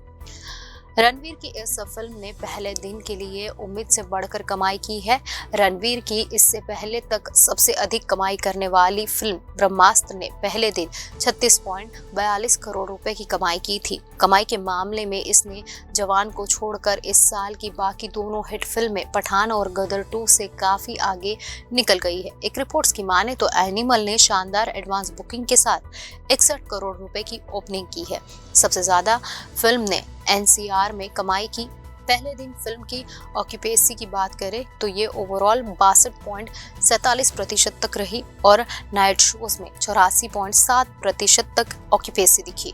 रणवीर की इस फिल्म ने पहले दिन के लिए उम्मीद से बढ़कर कमाई की है। रणवीर की इससे पहले तक सबसे अधिक कमाई करने वाली फिल्म ब्रह्मास्त्र ने पहले दिन 36.42 करोड़ रुपए की कमाई की थी। कमाई के मामले में इसने जवान को छोड़कर इस साल की बाकी दोनों हिट फिल्में पठान और गदर 2 से काफी आगे निकल गई है। एक रिपोर्ट्स की माने तो एनिमल ने शानदार एडवांस बुकिंग के साथ 61 करोड़ रुपए की ओपनिंग की है। सबसे ज्यादा फिल्म ने एनसीआर में कमाई की। पहले दिन फिल्म की ऑक्यूपेंसी की बात करें तो ये ओवरऑल 62.47% तक रही और नाइट शोज में 84.7% तक ऑक्यूपेंसी दिखी।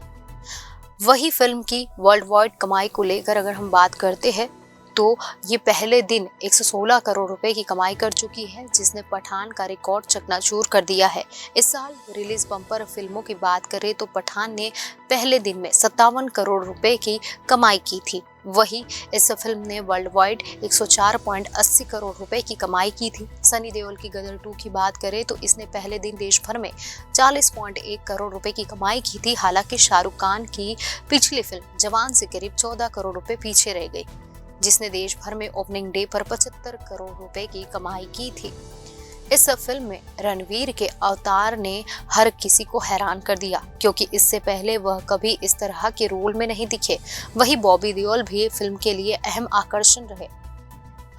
वही फिल्म की वर्ल्ड वाइड कमाई को लेकर अगर हम बात करते हैं तो ये पहले दिन 116 करोड़ रुपए की कमाई कर चुकी है, जिसने पठान का रिकॉर्ड चकनाचूर कर दिया है। इस साल रिलीज बम्पर फिल्मों की बात करें तो पठान ने पहले दिन में 57 करोड़ रुपए की कमाई की थी। वही इस फिल्म ने वर्ल्ड वाइड 104.80 करोड़ रुपए की कमाई की थी। सनी देओल की गदर 2 की बात करें तो इसने पहले दिन देश भर में 40.1 करोड़ रुपए की कमाई की थी। हालांकि शाहरुख खान की पिछली फिल्म जवान से करीब 14 करोड़ रुपए पीछे रह गई, जिसने देश भर में ओपनिंग डे पर 75 करोड़ रुपए की कमाई की थी। इस फिल्म में रणवीर के अवतार ने हर किसी को हैरान कर दिया, क्योंकि इससे पहले वह कभी इस तरह के रोल में नहीं दिखे। वही बॉबी देओल भी फिल्म के लिए अहम आकर्षण रहे।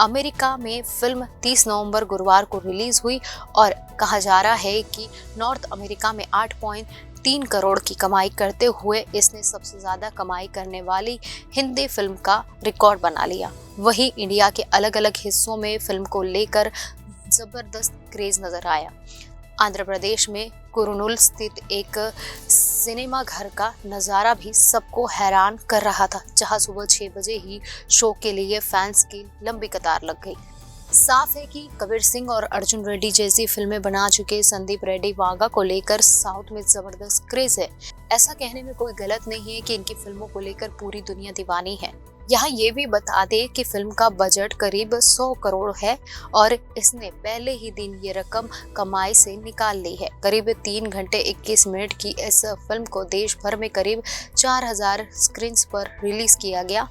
अमेरिका में फिल्म 30 नवंबर गुरुवार को रिलीज हुई और कहा जा रहा है कि नॉर्थ अमेरिका में 8.3 करोड़ की कमाई करते हुए इसने सबसे ज्यादा कमाई करने वाली हिंदी फिल्म का रिकॉर्ड बना लिया। वहीं इंडिया के अलग अलग हिस्सों में फिल्म को लेकर जबरदस्त क्रेज नजर आया। आंध्र प्रदेश में कुरुनूल स्थित एक सिनेमा घर का नज़ारा भी सबको हैरान कर रहा था, जहां सुबह 6 बजे ही शो के लिए फैंस की लंबी कतार लग गई। साफ है कि कबीर सिंह और अर्जुन रेड्डी जैसी फिल्में बना चुके संदीप रेड्डी वाघा को लेकर साउथ में जबरदस्त क्रेज है। ऐसा कहने में कोई गलत नहीं है कि इनकी फिल्मों को लेकर पूरी दुनिया दीवानी है। यहाँ ये भी बता दे कि फिल्म का बजट करीब 100 करोड़ है और इसने पहले ही दिन ये रकम कमाई से निकाल ली है। करीब 3 घंटे 21 मिनट की इस फिल्म को देश भर में करीब 4000 स्क्रीन पर रिलीज किया गया।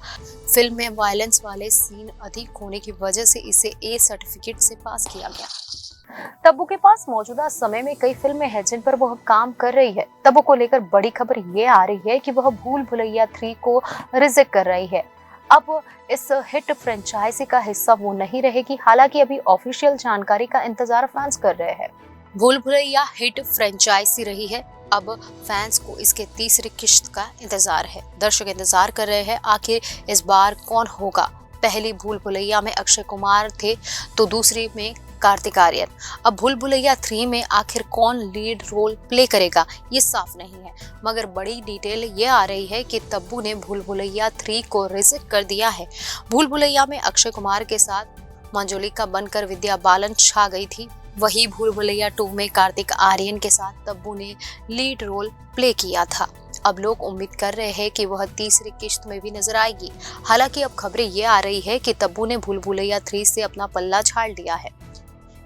फिल्म में वायलेंस वाले सीन अधिक होने की वजह से इसे ए सर्टिफिकेट से पास किया गया। तब्बू के पास मौजूदा समय में कई फिल्में हैं जिन पर वह काम कर रही है। तब्बू को लेकर बड़ी खबर ये आ रही है कि वह भूल भुलैया 3 को रिजेक्ट कर रही है। अब इस हिट फ्रेंचाइजी का हिस्सा वो नहीं रहेगी। हालांकि अभी ऑफिशियल जानकारी का इंतजार फैंस कर रहे हैं। भूल भुलैया हिट फ्रेंचाइजी रही है, अब फैंस को इसके तीसरी किश्त का इंतजार है। दर्शक इंतजार कर रहे हैं आखिर इस बार कौन होगा। पहली भूल भुलैया में अक्षय कुमार थे तो दूसरी में कार्तिक आर्यन। अब भूल भुलैया 3 में आखिर कौन लीड रोल प्ले करेगा ये साफ नहीं है, मगर बड़ी डिटेल ये आ रही है कि तब्बू ने भूल भुलैया 3 को रिजेक्ट कर दिया है। भूल भुलैया में अक्षय कुमार के साथ मंजुलिका बनकर विद्या बालन छा गई थी। वही भूल भुलैया 2 में कार्तिक आर्यन के साथ तब्बू ने लीड रोल प्ले किया था। अब लोग उम्मीद कर रहे हैं कि वह तीसरी किश्त में भी नजर आएगी। हालांकि अब खबरें ये आ रही है कि तब्बू ने भूल भुलैया 3 से अपना पल्ला झाड़ लिया है।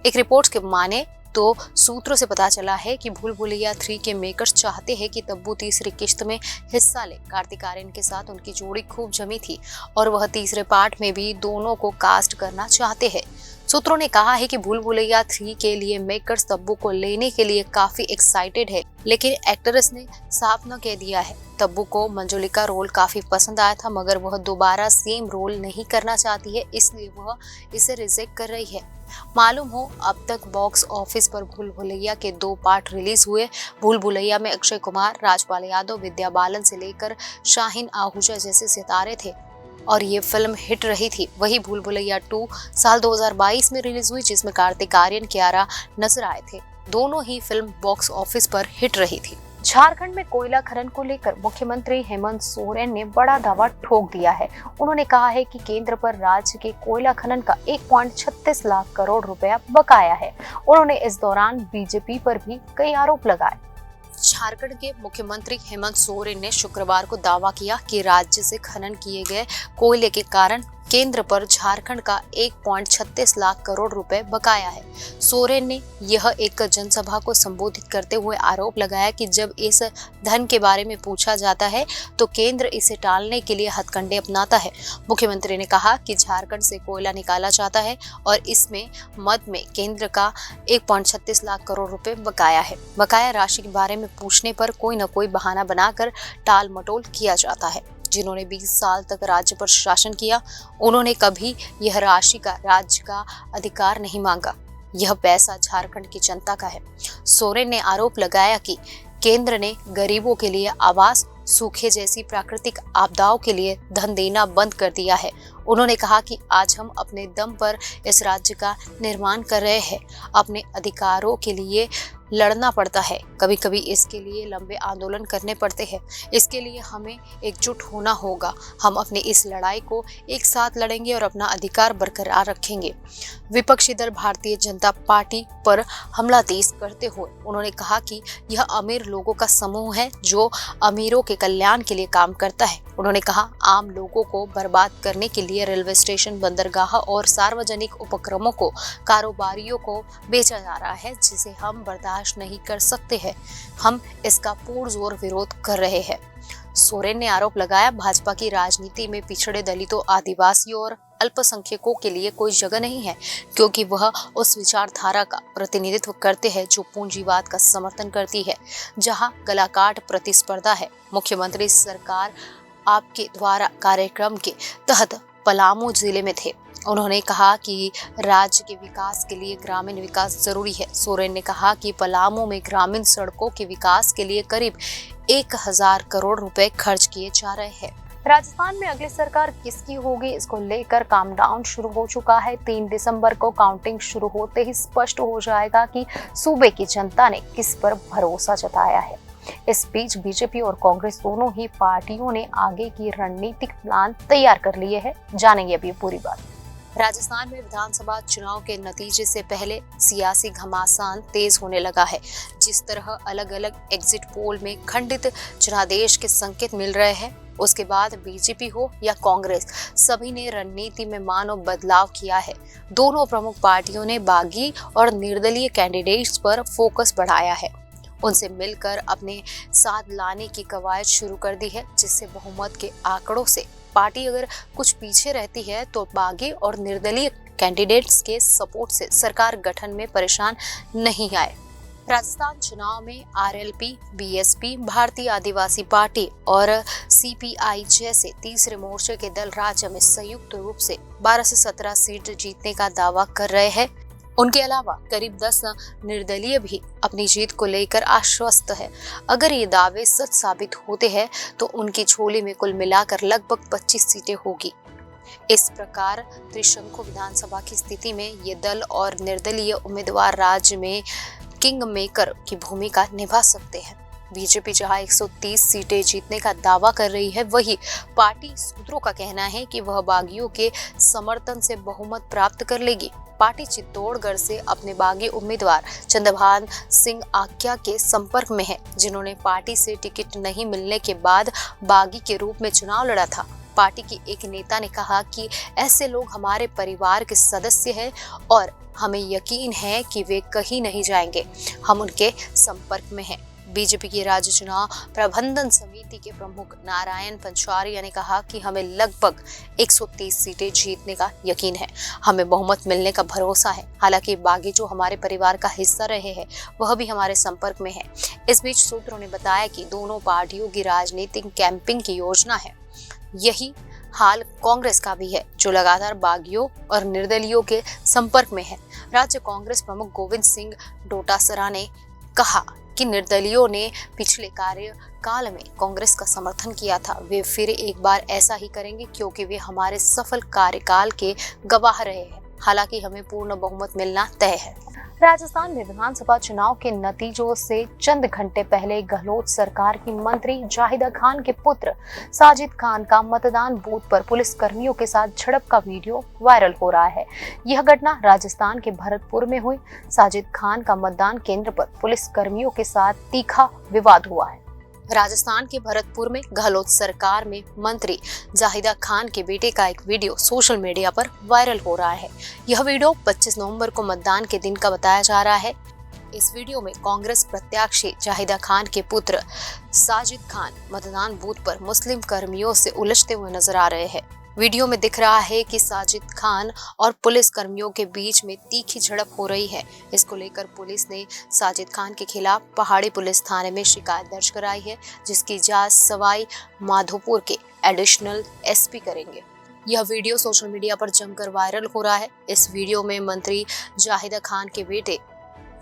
एक रिपोर्ट के माने तो सूत्रों से पता चला है कि भूल भुलैया 3 के मेकर्स चाहते हैं कि तब्बू तीसरी किश्त में हिस्सा ले। कार्तिक आर्यन के साथ उनकी जोड़ी खूब जमी थी और वह तीसरे पार्ट में भी दोनों को कास्ट करना चाहते हैं। सूत्रों ने कहा है कि भूल भुलैया 3 के लिए मेकर्स तब्बू को लेने के लिए काफी एक्साइटेड है, लेकिन एक्ट्रेस ने साफ न कह दिया है। तब्बू को मंजुलिका रोल काफी पसंद आया था, मगर वह दोबारा सेम रोल नहीं करना चाहती है, इसलिए वह इसे रिजेक्ट कर रही है। मालूम हो अब तक बॉक्स ऑफिस पर भूल भुलैया के 2 पार्ट रिलीज हुए। भूल भुलैया में अक्षय कुमार, राजपाल यादव, विद्या बालन से लेकर शाहीन आहूजा जैसे सितारे थे और ये फिल्म हिट रही थी। वही भूल भुलैया 2 साल 2022 में रिलीज हुई जिसमें कार्तिक आर्यन, कियारा नजर आए थे। दोनों ही फिल्म बॉक्स ऑफिस पर हिट रही थी। झारखंड में कोयला खनन को लेकर मुख्यमंत्री हेमंत सोरेन ने बड़ा दावा ठोक दिया है। उन्होंने कहा है कि केंद्र पर राज्य के कोयला खनन का 1.36 लाख करोड़ रुपया बकाया है। उन्होंने इस दौरान बीजेपी पर भी कई आरोप लगाए। झारखंड के मुख्यमंत्री हेमंत सोरेन ने शुक्रवार को दावा किया कि राज्य से खनन किए गए कोयले के कारण केंद्र पर झारखंड का 1.36 लाख करोड़ रुपए बकाया है। सोरेन ने यह एक जनसभा को संबोधित करते हुए आरोप लगाया कि जब इस धन के बारे में पूछा जाता है तो केंद्र इसे टालने के लिए हथकंडे अपनाता है। मुख्यमंत्री ने कहा कि झारखंड से कोयला निकाला जाता है और इसमें मद में केंद्र का 1.36 लाख करोड़ रुपए बकाया है। बकाया राशि के बारे में पूछने पर कोई न कोई बहाना बनाकर टाल मटोल किया जाता है। जिन्होंने 20 साल तक राज्य पर शासन किया, उन्होंने कभी यह राशि का राज्य का अधिकार नहीं मांगा। यह पैसा झारखंड की जनता का है। सोरेन ने आरोप लगाया कि केंद्र ने गरीबों के लिए आवास, सूखे जैसी प्राकृतिक आपदाओं के लिए धन देना बंद कर दिया है। उन्होंने कहा कि आज हम अपने दम पर इस राज्य का निर्माण कर रहे हैं। अपने अधिकारों के लिए लड़ना पड़ता है, कभी कभी इसके लिए लंबे आंदोलन करने पड़ते हैं। इसके लिए हमें एकजुट होना होगा। हम अपनी इस लड़ाई को एक साथ लड़ेंगे और अपना अधिकार बरकरार रखेंगे। विपक्षी दल भारतीय जनता पार्टी पर हमला तेज करते हुए उन्होंने कहा कि यह अमीर लोगों का समूह है जो अमीरों के कल्याण के लिए काम करता है। उन्होंने कहा आम लोगों को बर्बाद करने के लिए रेलवे स्टेशन, बंदरगाह और सार्वजनिक उपक्रमों को कारोबारियों को बेचा जा रहा है, जिसे हम बर्दाश्त नहीं कर सकते हैं। हम इसका पुरजोर विरोध कर रहे हैं। सोरेन ने आरोप लगाया भाजपा की राजनीति में पिछड़े दलितों, आदिवासियों और अल्पसंख्यकों के लिए कोई जगह नहीं है, क्योंकि वह उस विचारधारा का प्रतिनिधित्व करते हैं जो पूंजीवाद का समर्थन करती है, जहां गलाकाट प्रतिस्पर्धा है। मुख्यमंत्री सरकार आपके द्वारा कार्यक्रम के तहत पलामू जिले में थे। उन्होंने कहा कि राज्य के विकास के लिए ग्रामीण विकास जरूरी है। सोरेन ने कहा कि पलामू में ग्रामीण सड़कों के विकास के लिए करीब 1000 करोड़ रुपए खर्च किए जा रहे हैं। राजस्थान में अगली सरकार किसकी होगी, इसको लेकर काम डाउन शुरू हो चुका है। 3 दिसंबर को काउंटिंग शुरू होते ही स्पष्ट हो जाएगा कि सूबे की जनता ने किस पर भरोसा जताया है। इस बीच बीजेपी और कांग्रेस दोनों ही पार्टियों ने आगे की रणनीतिक प्लान तैयार कर लिए हैं। जानेंगे अभी पूरी बात। राजस्थान में विधानसभा चुनाव के नतीजे से पहले सियासी घमासान तेज होने लगा है। जिस तरह अलग अलग एग्जिट पोल में खंडित जनादेश के संकेत मिल रहे हैं, उसके बाद बीजेपी हो या कांग्रेस, सभी ने रणनीति में मानो बदलाव किया है। दोनों प्रमुख पार्टियों ने बागी और निर्दलीय कैंडिडेट्स पर फोकस बढ़ाया है, उनसे मिलकर अपने साथ लाने की कवायद शुरू कर दी है, जिससे बहुमत के आंकड़ों से पार्टी अगर कुछ पीछे रहती है तो बागी और निर्दलीय कैंडिडेट्स के सपोर्ट से सरकार गठन में परेशान नहीं आए। राजस्थान चुनाव में आरएलपी, बीएसपी, भारतीय आदिवासी पार्टी और सीपीआई जैसे तीसरे मोर्चे के दल राज्य में संयुक्त रूप से 12 से 17 सीट जीतने का दावा कर रहे हैं। उनके अलावा करीब 10 निर्दलीय भी अपनी जीत को लेकर आश्वस्त है। अगर ये दावे सच साबित होते हैं तो उनकी झोली में कुल मिलाकर लगभग 25 सीटें होगी। इस प्रकार त्रिशंकु विधानसभा की स्थिति में ये दल और निर्दलीय उम्मीदवार राज्य में किंग मेकर की भूमिका निभा सकते हैं। बीजेपी जहां 130 सीटें जीतने का दावा कर रही है, वही पार्टी सूत्रों का कहना है कि वह बागियों के समर्थन से बहुमत प्राप्त कर लेगी। पार्टी चित्तौड़गढ़ से अपने बागी उम्मीदवार चंद्रभान सिंह आक्या के संपर्क में है, जिन्होंने पार्टी से टिकट नहीं मिलने के बाद बागी के रूप में चुनाव लड़ा था। पार्टी की एक नेता ने कहा कि ऐसे लोग हमारे परिवार के सदस्य हैं और हमें यकीन है कि वे कहीं नहीं जाएंगे, हम उनके संपर्क में हैं। बीजेपी की राज्य चुनाव प्रबंधन समिति के प्रमुख नारायण पंचारिया ने कहा कि हमें लगभग 130 सीटें जीतने का यकीन है, हमें बहुमत मिलने का भरोसा है। हालांकि बागी जो हमारे परिवार का हिस्सा रहे हैं, वह भी हमारे संपर्क में है। इस बीच सूत्रों ने बताया कि दोनों पार्टियों की राजनीतिक कैंपिंग की योजना है। यही हाल कांग्रेस का भी है, जो लगातार बागियों और निर्दलियों के संपर्क में है। राज्य कांग्रेस प्रमुख गोविंद सिंह डोटासरा ने कहा कि निर्दलियों ने पिछले कार्यकाल में कांग्रेस का समर्थन किया था, वे फिर एक बार ऐसा ही करेंगे क्योंकि वे हमारे सफल कार्यकाल के गवाह रहे हैं। हालांकि हमें पूर्ण बहुमत मिलना तय है। राजस्थान में विधानसभा चुनाव के नतीजों से चंद घंटे पहले गहलोत सरकार की मंत्री जाहिदा खान के पुत्र साजिद खान का मतदान बूथ पर पुलिस कर्मियों के साथ झड़प का वीडियो वायरल हो रहा है। यह घटना राजस्थान के भरतपुर में हुई। साजिद खान का मतदान केंद्र पर पुलिस कर्मियों के साथ तीखा विवाद हुआ है। राजस्थान के भरतपुर में गहलोत सरकार में मंत्री जाहिदा खान के बेटे का एक वीडियो सोशल मीडिया पर वायरल हो रहा है। यह वीडियो 25 नवंबर को मतदान के दिन का बताया जा रहा है। इस वीडियो में कांग्रेस प्रत्याशी जाहिदा खान के पुत्र साजिद खान मतदान बूथ पर मुस्लिम कर्मियों से उलझते हुए नजर आ रहे हैं। वीडियो में दिख रहा है कि साजिद खान और पुलिस कर्मियों के बीच में तीखी झड़प हो रही है। इसको लेकर पुलिस ने साजिद खान के खिलाफ पहाड़ी पुलिस थाने में शिकायत दर्ज कराई है, जिसकी जांच सवाई माधोपुर के एडिशनल एसपी करेंगे। यह वीडियो सोशल मीडिया पर जमकर वायरल हो रहा है। इस वीडियो में मंत्री जाहिदा खान के बेटे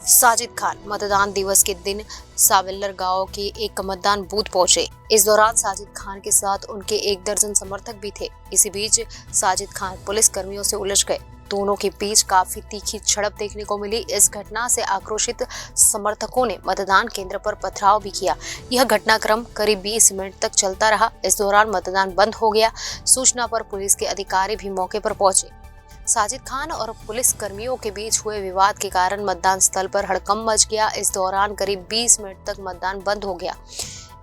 साजिद खान मतदान दिवस के दिन सावेल्लर गांव के एक मतदान बूथ पहुंचे। इस दौरान साजिद खान के साथ उनके 1 दर्जन समर्थक भी थे। इसी बीच साजिद खान पुलिस कर्मियों से उलझ गए। दोनों के बीच काफी तीखी झड़प देखने को मिली। इस घटना से आक्रोशित समर्थकों ने मतदान केंद्र पर पथराव भी किया। यह घटनाक्रम करीब 20 मिनट तक चलता रहा। इस दौरान मतदान बंद हो गया। सूचना पर पुलिस के अधिकारी भी मौके पर पहुंचे। साजिद खान और पुलिस कर्मियों के बीच हुए विवाद के कारण मतदान स्थल पर हड़कंप मच गया। इस दौरान करीब 20 मिनट तक मतदान बंद हो गया।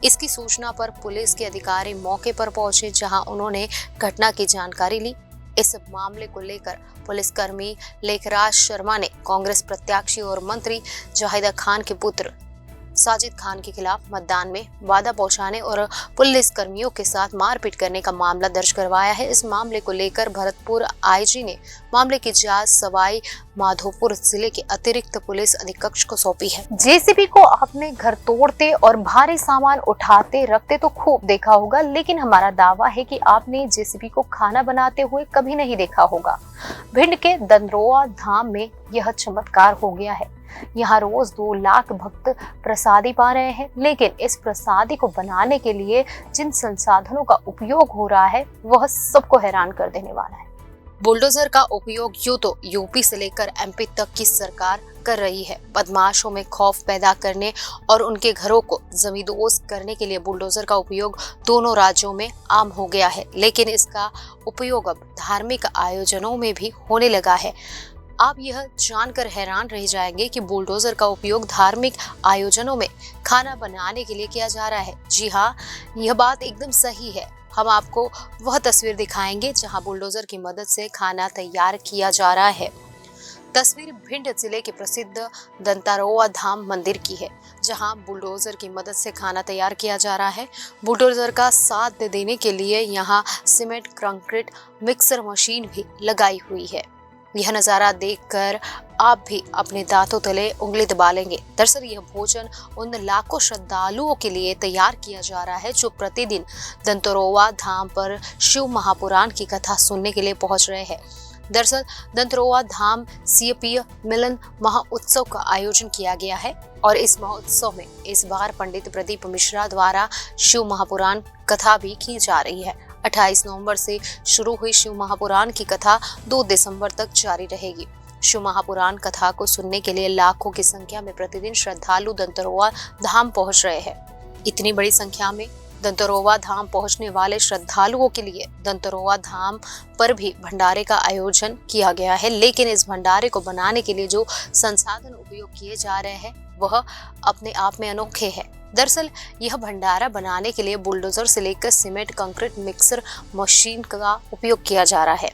इसकी सूचना पर पुलिस के अधिकारी मौके पर पहुंचे, जहां उन्होंने घटना की जानकारी ली। इस मामले को लेकर पुलिसकर्मी लेखराज शर्मा ने कांग्रेस प्रत्याशी और मंत्री जाहिदा खान के पुत्र साजिद खान के खिलाफ मतदान में बाधा पहुंचाने और पुलिस कर्मियों के साथ मारपीट करने का मामला दर्ज करवाया है। इस मामले को लेकर भरतपुर आईजी ने मामले की जांच सवाई माधोपुर जिले के अतिरिक्त पुलिस अधीक्षक को सौंपी है। जेसीबी को अपने घर तोड़ते और भारी सामान उठाते रखते तो खूब देखा होगा, लेकिन हमारा दावा है कि आपने जेसीबी को खाना बनाते हुए कभी नहीं देखा होगा। भिंड के दंदरोआ धाम में यह चमत्कार हो गया है। यहाँ रोज 2 लाख भक्त प्रसादी पा रहे हैं, लेकिन इस प्रसादी को बनाने के लिए जिन संसाधनों का उपयोग हो रहा है वह सबको हैरान कर देने वाला है। बुलडोजर का उपयोग यूं तो यूपी से लेकर एमपी तक की सरकार कर रही है। बदमाशों में खौफ पैदा करने और उनके घरों को जमींदोज करने के लिए बुलडोजर का उपयोग दोनों राज्यों में आम हो गया है, लेकिन इसका उपयोग अब धार्मिक आयोजनों में भी होने लगा है। आप यह जानकर हैरान रह जाएंगे कि बुलडोजर का उपयोग धार्मिक आयोजनों में खाना बनाने के लिए किया जा रहा है। जी हाँ, यह बात एकदम सही है। हम आपको वह तस्वीर दिखाएंगे जहां बुलडोजर की मदद से खाना तैयार किया जा रहा है। तस्वीर भिंड जिले के प्रसिद्ध दंतारोवा धाम मंदिर की है, जहां बुलडोजर की मदद से खाना तैयार किया जा रहा है। बुलडोजर का साथ देने के लिए यहां सीमेंट कंक्रीट मिक्सर मशीन भी लगाई हुई है। यह नजारा देखकर आप भी अपने दांतों तले उंगली दबा लेंगे। दरअसल यह भोजन उन लाखों श्रद्धालुओं के लिए तैयार किया जा रहा है जो प्रतिदिन दंतरोवा धाम पर शिव महापुराण की कथा सुनने के लिए पहुंच रहे हैं। दरअसल दंतरोवा धाम सीएपीय मिलन महोत्सव का आयोजन किया गया है और इस महोत्सव में इस बार पंडित प्रदीप मिश्रा द्वारा शिव महापुराण कथा भी की जा रही है। 28 नवंबर से शुरू हुई शिव महापुराण की कथा 2 दिसंबर तक जारी रहेगी। शिव महापुराण कथा को सुनने के लिए लाखों की संख्या में प्रतिदिन श्रद्धालु दंतरोवा धाम पहुंच रहे हैं। इतनी बड़ी संख्या में दंतरोवा धाम पहुंचने वाले श्रद्धालुओं के लिए दंतरोवा धाम पर भी भंडारे का आयोजन किया गया है, लेकिन इस भंडारे को बनाने के लिए जो संसाधन उपयोग किए जा रहे हैं वह अपने आप में अनोखे हैं। दरअसल यह भंडारा बनाने के लिए बुलडोजर से लेकर सीमेंट कंक्रीट मिक्सर मशीन का उपयोग किया जा रहा है।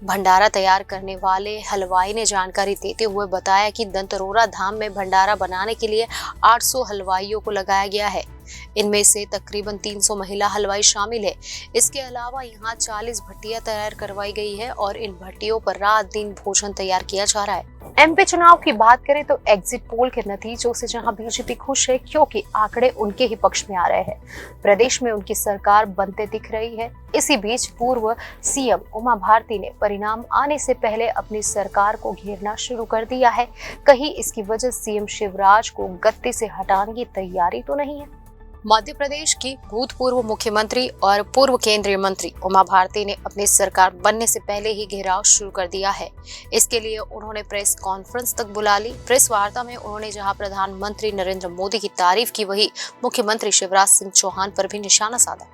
भंडारा तैयार करने वाले हलवाई ने जानकारी देते हुए बताया कि दंतरोवा धाम में भंडारा बनाने के लिए 800 हलवाइयों को लगाया गया है। इनमें से तकरीबन 300 महिला हलवाई शामिल है। इसके अलावा यहाँ 40 भट्टियां तैयार करवाई गई है और इन भट्टियों पर रात दिन भोजन तैयार किया जा रहा है। एमपी चुनाव की बात करें तो एग्जिट पोल के नतीजों से जहां बीजेपी खुश है क्योंकि आंकड़े उनके ही पक्ष में आ रहे हैं। प्रदेश में उनकी सरकार बनते दिख रही है। इसी बीच पूर्व सीएम उमा भारती ने परिणाम आने से पहले अपनी सरकार को घेरना शुरू कर दिया है। कहीं इसकी वजह सीएम शिवराज को गद्दी से हटाने की तैयारी तो नहीं है। मध्य प्रदेश की भूतपूर्व मुख्यमंत्री और पूर्व केंद्रीय मंत्री उमा भारती ने अपनी सरकार बनने से पहले ही घेराव शुरू कर दिया है। इसके लिए उन्होंने प्रेस कॉन्फ्रेंस तक बुला ली। प्रेस वार्ता में उन्होंने जहां प्रधानमंत्री नरेंद्र मोदी की तारीफ की, वही मुख्यमंत्री शिवराज सिंह चौहान पर भी निशाना साधा।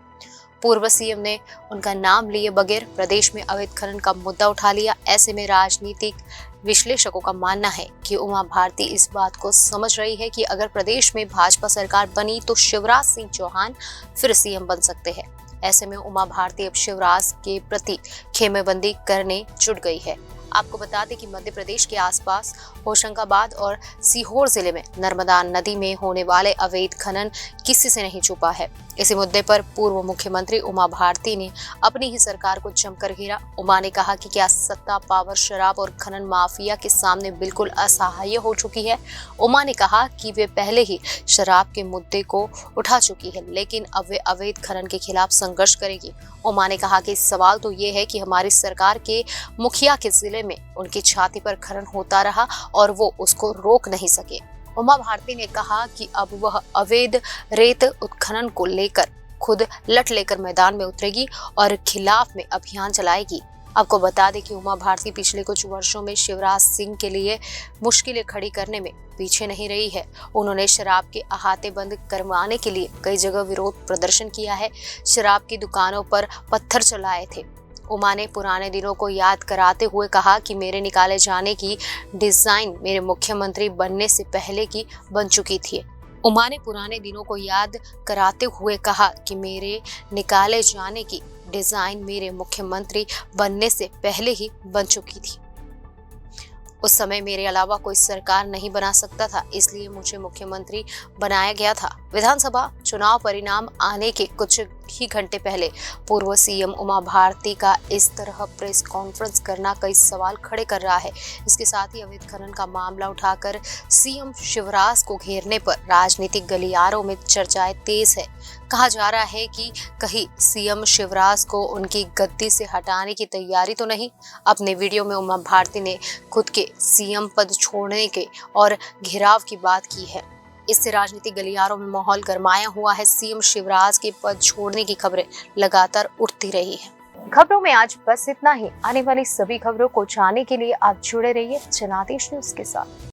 पूर्व सीएम ने उनका नाम लिए बगैर प्रदेश में अवैध खनन का मुद्दा उठा लिया। ऐसे में राजनीतिक विश्लेषकों का मानना है कि उमा भारती इस बात को समझ रही है कि अगर प्रदेश में भाजपा सरकार बनी तो शिवराज सिंह चौहान फिर सीएम बन सकते हैं। ऐसे में उमा भारती अब शिवराज के प्रति खेमेबंदी करने जुट गई है। आपको बता दें कि मध्य प्रदेश के आसपास होशंगाबाद और सीहोर जिले में नर्मदा नदी में होने वाले अवैध खनन किसी से नहीं छुपा है। इसी मुद्दे पर पूर्व मुख्यमंत्री उमा भारती ने अपनी ही सरकार को जमकर घेरा। उमा ने कहा कि क्या सत्ता, पावर, शराब और खनन माफिया के सामने बिल्कुल असहाय हो चुकी है। उमा ने कहा कि वे पहले ही शराब के मुद्दे को उठा चुकी है, लेकिन अब वे अवैध खनन के खिलाफ संघर्ष करेगी। उमा ने कहा कि सवाल तो ये है कि हमारी सरकार के मुखिया के जिले में उनकी छाती पर खनन होता रहा और वो उसको रोक नहीं सके। उमा भारती ने कहा कि अब वह अवैध रेत उत्खनन को लेकर खुद लट लेकर मैदान में उतरेगी और खिलाफ में अभियान चलाएगी। आपको बता दें कि उमा भारती पिछले कुछ वर्षों में शिवराज सिंह के लिए मुश्किलें खड़ी करने में पीछे नहीं रही है। उन्होंने शराब के अहाते बंद करवाने के लिए कई जगह विरोध प्रदर्शन किया है। शराब की दुकानों पर पत्थर चलाए थे। उमा ने पुराने दिनों को याद कराते हुए कहा कि मेरे निकाले जाने की डिजाइन मेरे मुख्यमंत्री बनने से पहले की बन चुकी थी। उमा ने पुराने दिनों को याद कराते हुए कहा कि मेरे निकाले जाने की डिजाइन मेरे मुख्यमंत्री बनने से पहले ही बन चुकी थी। उस समय मेरे अलावा कोई सरकार नहीं बना सकता था, इसलिए मुझे मुख्यमंत्री बनाया गया था। विधानसभा चुनाव परिणाम आने के कुछ ही घंटे पहले पूर्व सीएम उमा भारती का इस तरह प्रेस कॉन्फ्रेंस करना कई सवाल खड़े कर रहा है। इसके साथ ही अवैध खनन का मामला उठाकर सीएम शिवराज को घेरने पर राजनीतिक गलियारों में चर्चाएं तेज है। कहा जा रहा है कि कहीं सीएम शिवराज को उनकी गद्दी से हटाने की तैयारी तो नहीं। अपने वीडियो में उमा भारती ने खुद के सीएम पद छोड़ने के और घेराव की बात की है। इससे राजनीतिक गलियारों में माहौल गरमाया हुआ है। सीएम शिवराज के पद छोड़ने की खबरें लगातार उठती रही है। खबरों में आज बस इतना ही। आने वाली सभी खबरों को जानने के लिए आप जुड़े रहिए जनादेश न्यूज के साथ।